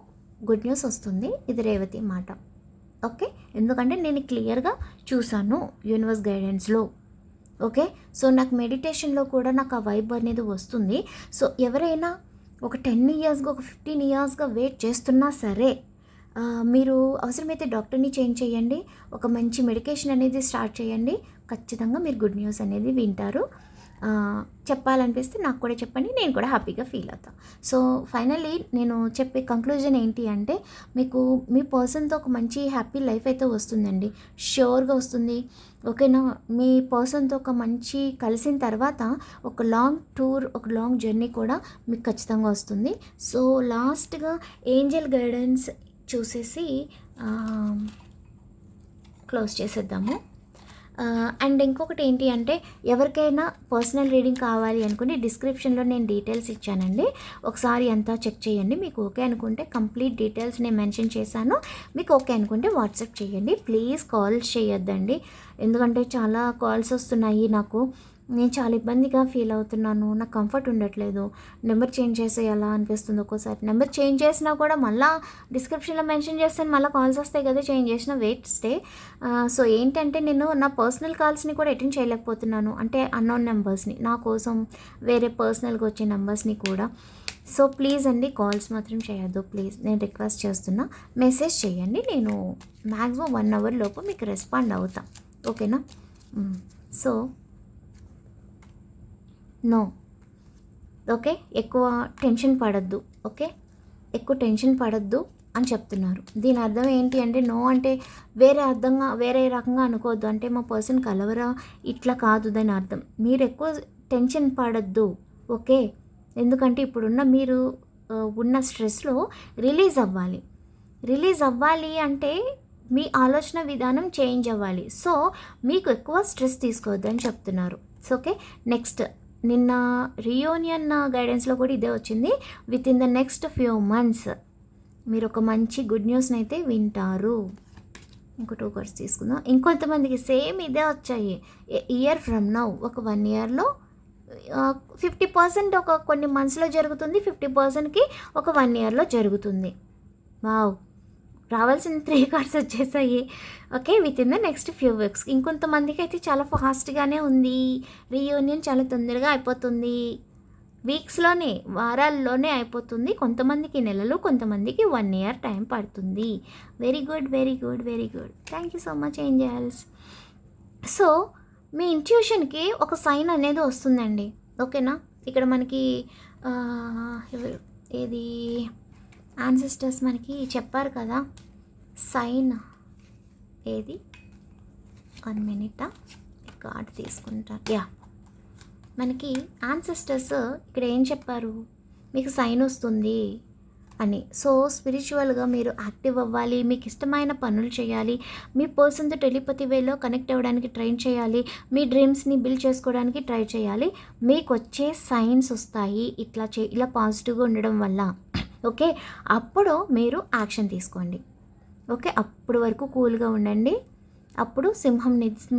గుడ్ న్యూస్ వస్తుంది. ఇది రేవతి మాట. ఓకే, ఎందుకంటే నేను క్లియర్గా చూసాను యూనివర్స్ గైడెన్స్లో. ఓకే, సో నాకు మెడిటేషన్లో కూడా నాకు ఆ వైబ్ అనేది వస్తుంది. సో ఎవరైనా ఒక 10 yearsగా, ఒక 15 yearsగా వెయిట్ చేస్తున్నా సరే మీరు అవసరమైతే డాక్టర్ని చేంజ్ చేయండి, ఒక మంచి మెడికేషన్ అనేది స్టార్ట్ చేయండి. ఖచ్చితంగా మీరు గుడ్ న్యూస్ అనేది వింటారు. చెప్పాలనిపిస్తే నాకు కూడా చెప్పండి, నేను కూడా హ్యాపీగా ఫీల్ అవుతాను. సో ఫైనల్లీ నేను చెప్పే కంక్లూజన్ ఏంటి అంటే, మీకు మీ పర్సన్తో ఒక మంచి హ్యాపీ లైఫ్ అయితే వస్తుందండి, ష్యూర్గా వస్తుంది. ఓకేనా? మీ పర్సన్తో ఒక మంచి కలిసిన తర్వాత ఒక లాంగ్ టూర్, ఒక లాంగ్ జర్నీ కూడా మీకు ఖచ్చితంగా వస్తుంది. సో లాస్ట్గా ఏంజెల్ గైడెన్స్ చూసేసి క్లోజ్ చేసేద్దాము. అండ్ ఇంకొకటి ఏంటి అంటే, ఎవరికైనా పర్సనల్ రీడింగ్ కావాలి అనుకుని డిస్క్రిప్షన్లో నేను డీటెయిల్స్ ఇచ్చానండి, ఒకసారి అంతా చెక్ చేయండి. మీకు ఓకే అనుకుంటే కంప్లీట్ డీటెయిల్స్ నేను మెన్షన్ చేశాను. మీకు ఓకే అనుకుంటే వాట్సాప్ చేయండి. ప్లీజ్ కాల్స్ చేయొద్దండి, ఎందుకంటే చాలా కాల్స్ వస్తున్నాయి నాకు. నేను చాలా ఇబ్బందిగా ఫీల్ అవుతున్నాను, నాకు కంఫర్ట్ ఉండట్లేదు. నెంబర్ చేంజ్ చేసేయాలా అనిపిస్తుంది ఒక్కోసారి. నెంబర్ చేంజ్ చేసినా కూడా మళ్ళీ డిస్క్రిప్షన్లో మెన్షన్ చేస్తాను, మళ్ళీ కాల్స్ వస్తాయి కదా, చేంజ్ చేసిన వెయిట్ స్టే. సో ఏంటంటే నేను నా పర్సనల్ కాల్స్ని కూడా అటెండ్ చేయలేకపోతున్నాను, అంటే అన్నోన్ నెంబర్స్ని, నా కోసం వేరే పర్సనల్గా వచ్చే నెంబర్స్ని కూడా. సో ప్లీజ్ అండి, కాల్స్ మాత్రం చేయొద్దు ప్లీజ్, నేను రిక్వెస్ట్ చేస్తున్నా. మెసేజ్ చేయండి, నేను మ్యాక్సిమం 1 hour లోపు మీకు రెస్పాండ్ అవుతా. ఓకేనా? సో నో, ఓకే, ఎక్కువ టెన్షన్ పడద్దు. ఓకే, ఎక్కువ టెన్షన్ పడద్దు అని చెప్తున్నారు. దీని అర్థం ఏంటి అంటే, నో అంటే వేరే రకంగా అనుకోవద్దు, అంటే మా పర్సన్ కలవరా ఇట్లా కాదు దాని అర్థం. మీరు ఎక్కువ టెన్షన్ పడద్దు. ఓకే, ఎందుకంటే ఇప్పుడున్న మీరు ఉన్న స్ట్రెస్లో రిలీజ్ అవ్వాలి అంటే మీ ఆలోచన విధానం చేంజ్ అవ్వాలి. సో మీకు ఎక్కువ స్ట్రెస్ తీసుకోవద్దు అని చెప్తున్నారు. సో ఓకే, నెక్స్ట్ నిన్న రియూనియన్ గైడెన్స్లో కూడా ఇదే వచ్చింది. With in the next few months మీరు ఒక మంచి గుడ్ న్యూస్ని అయితే వింటారు. ఇంకో 2 cards తీసుకుందాం. ఇంకొంతమందికి సేమ్ ఇదే వచ్చాయి. ఇయర్ ఫ్రమ్ నౌ, ఒక 1 yearలో 50% ఒక కొన్ని మంత్స్లో జరుగుతుంది, 50%కి ఒక 1 yearలో జరుగుతుంది. వావ్, రావాల్సిన 3 కార్డ్స్ వచ్చేసాయి. Okay, within the next few weeks. ఇంకొంతమందికి అయితే చాలా ఫాస్ట్గానే ఉంది, రీయూనియన్ చాలా తొందరగా అయిపోతుంది, వీక్స్లోనే వారాల్లోనే అయిపోతుంది. కొంతమందికి నెలలు, కొంతమందికి 1 year టైం పడుతుంది. Very good, very good, very good. Thank you so much angels. So మీ ఇంట్యూషన్కి ఒక సైన్ అనేది వస్తుందండి. ఓకేనా, ఇక్కడ మనకి ఎవరు ఏది యాన్సిస్టర్స్ మనకి చెప్పారు కదా సైన్ ఏది. 1 minute కార్డ్ తీసుకుంటాను. యా, మనకి యాన్సిస్టర్స్ ఇక్కడ ఏం చెప్పారు, మీకు సైన్ వస్తుంది అని. సో స్పిరిచువల్గా మీరు యాక్టివ్ అవ్వాలి, మీకు ఇష్టమైన పనులు చేయాలి, మీ పర్సన్తో టెలిపతి వేలో కనెక్ట్ అవ్వడానికి ట్రై చేయాలి, మీ డ్రీమ్స్ని బిల్డ్ చేసుకోవడానికి ట్రై చేయాలి. మీకు వచ్చే సైన్స్ వస్తాయి ఇలా పాజిటివ్గా ఉండడం వల్ల. ఓకే, అప్పుడు మీరు యాక్షన్ తీసుకోండి. ఓకే, అప్పుడు వరకు కూల్గా ఉండండి. అప్పుడు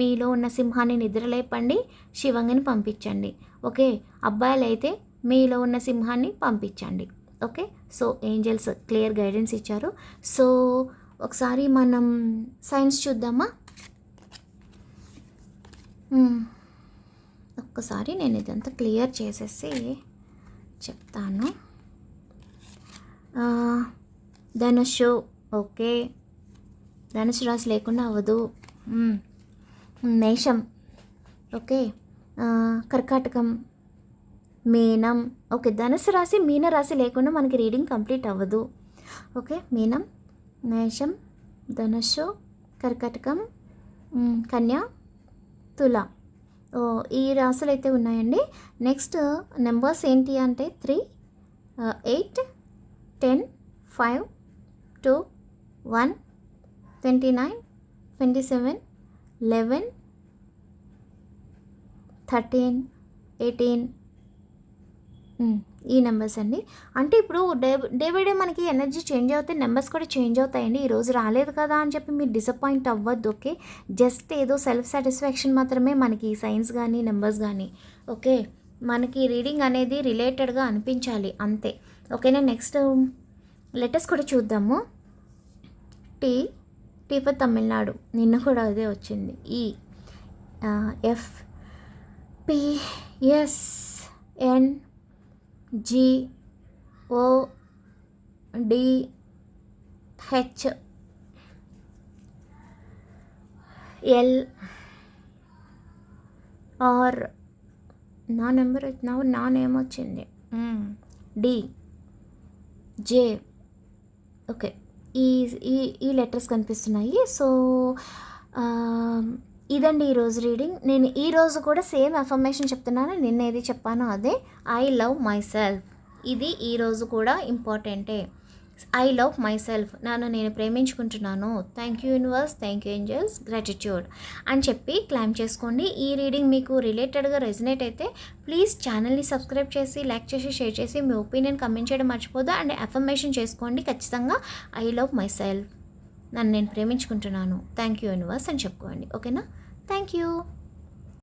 మీలో ఉన్న సింహాన్ని నిద్రలేపండి, శివంగిని పంపించండి. ఓకే, అబ్బాయిలు అయితే మీలో ఉన్న సింహాన్ని పంపించండి. Okay, so angels clear guidance ఇచ్చారు. సో ఒకసారి మనం సైన్స్ చూద్దామా. ఒక్కసారి నేను ఇదంతా క్లియర్ చేసేసి చెప్తాను. ధనుషు, ఓకే, ధనుసు రాశి లేకుండా అవ్వదు. మేషం, ఓకే, కర్కాటకం, మీనం, ఓకే, ధనుసు రాశి మీన రాశి లేకుండా మనకి రీడింగ్ కంప్లీట్ అవ్వదు. ఓకే, మీనం, మేషం, ధనుస్సు, కర్కాటకం, కన్యా, తుల, ఈ రాశులు అయితే ఉన్నాయండి. నెక్స్ట్ నెంబర్స్ ఏంటి అంటే 3, 8, 10, 5, 2, 1, 29, 27, 11, 13, 18, ఈ నెంబర్స్ అండి. అంటే ఇప్పుడు డే బై డే మనకి ఎనర్జీ చేంజ్ అవుతాయి, నెంబర్స్ కూడా చేంజ్ అవుతాయండి. ఈరోజు రాలేదు కదా అని చెప్పి మీరు డిసప్పాయింట్ అవ్వద్దు. ఓకే, జస్ట్ ఏదో సెల్ఫ్ సాటిస్ఫాక్షన్ మాత్రమే మనకి సైన్స్ కానీ నెంబర్స్ కానీ. ఓకే, మనకి రీడింగ్ అనేది రిలేటెడ్గా అనిపించాలి అంతే. ఓకేనా, నెక్స్ట్ లెటర్స్ కూడా చూద్దాము. టీ ఫర్ తమిళనాడు, నిన్న కూడా అదే వచ్చింది. ఈ F, P, S, N, G, O, D, H, L, R, నా నెంబర్ నా నేమ్ వచ్చింది, డి, జే. ఓకే, ఈ లెటర్స్ కనిపిస్తున్నాయి. సో ఇదండి ఈరోజు రీడింగ్. నేను ఈరోజు కూడా సేమ్ అఫర్మేషన్ చెప్తున్నాను, నిన్న ఏది చెప్పానో అదే. ఐ లవ్ మై సెల్ఫ్, ఇది ఈరోజు కూడా ఇంపార్టెంటే. ఐ లవ్ మై సెల్ఫ్, నేను ప్రేమించుకుంటున్నాను. Thank you universe, thank you angels, gratitude అని చెప్పి క్లైమ్ చేసుకోండి. ఈ రీడింగ్ మీకు రిలేటెడ్గా రెజనేట్ అయితే ప్లీజ్ ఛానల్ని సబ్స్క్రైబ్ చేసి, లైక్ చేసి, షేర్ చేసి, మీ ఒపీనియన్ కమెంట్ చేయడం మర్చిపోదు. అండ్ అఫర్మేషన్ చేసుకోండి ఖచ్చితంగా. ఐ లవ్ మై సెల్ఫ్, నేను ప్రేమించుకుంటున్నాను, థ్యాంక్ యూ యూనివర్స్ అని చెప్పుకోండి. ఓకేనా, థ్యాంక్ యూ.